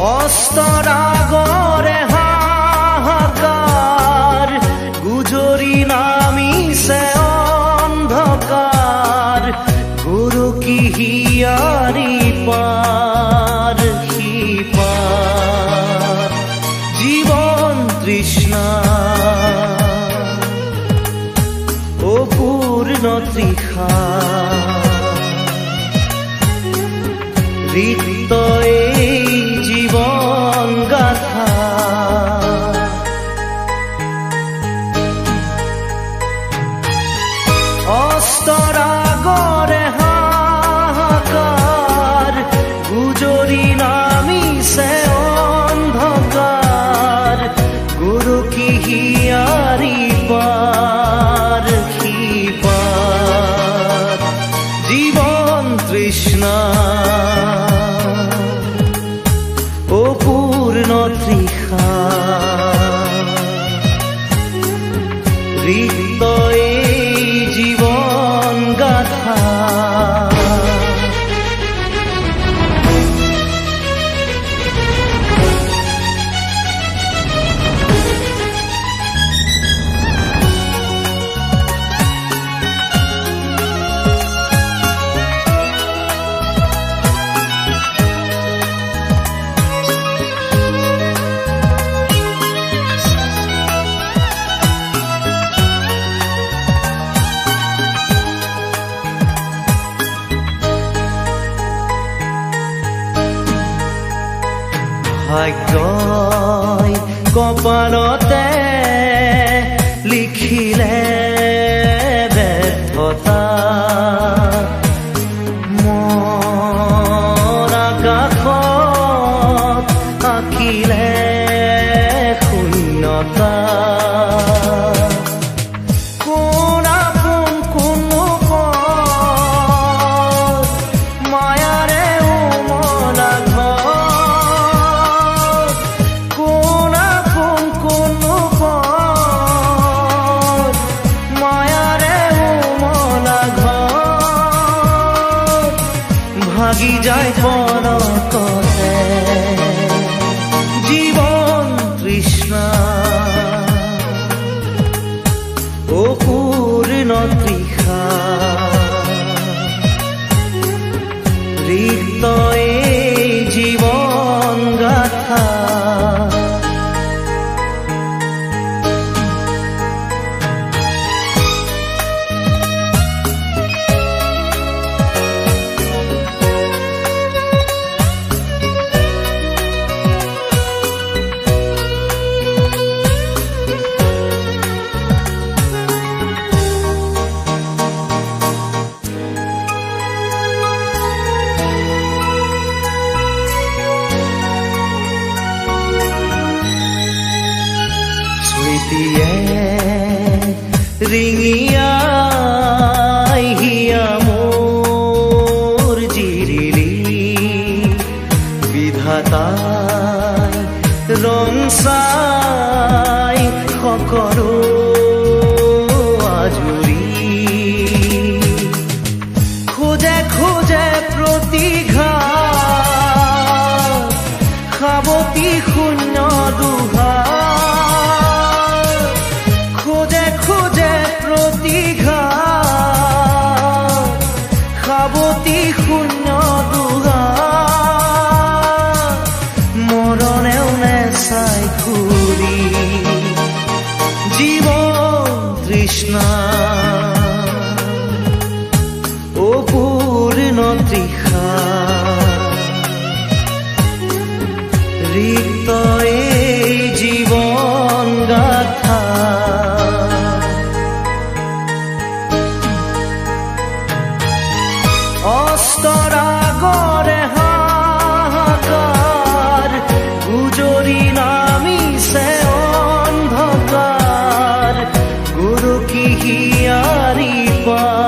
অস্তরাগরে হাহাকার, গুজরি নামিছে অন্ধকার, গুরু কি হিয়ারি পার হিপার, জীবন তৃষ্ণা ও পূর্ণ তৃষা, রিক্ত এই জীবন গাথা। অস্তরাগরে হাহাকার, গুজরি নামিছে অন্ধকার, গুরু কি হিয়ারি পার হিপার, জীবন তৃষ্ণা ও পূর্ণ তৃষা, রিক্ত এই জীবন গাথা। ভাগ্যই কপালতে লিখিলে ব্যৰ্থতা, মোৰ আকাশত আঁকিলে শূন্যতা। কোন আপোন কোনো পথ, মায়াৰে উমলা ঘৰ, কোন আপোন কোনো পথ, মায়াৰে উমলা ঘৰ, ভাগি যায় পলকতে জীবন তৃষ্ণা ও পূৰ্ণ তৃষা, ৰিক্ত এই জীবন গাথা। স্মৃতিয়ে ৰিঙিয়াই হিয়া মোৰ জিৰিলি, বিধাতাই ৰং চাই সকলো আজুৰি, খোজে খোজে প্ৰতিঘাত, সাৱতি শূন্য দুহাৰ, খোজে খোজে প্ৰতিঘাত, সাৱতি শূন্য দুহাৰ, মৰণেও নেচাই ঘূৰি, জীবন তৃষ্ণা ও পূৰ্ণ তৃষা, ৰিক্ত এই জীবন গাথা। অস্তৰাগৰে হাহাকাৰ, গুজৰি নামিছে অন্ধকাৰ, গুৰু কি হিয়াৰি পাৰ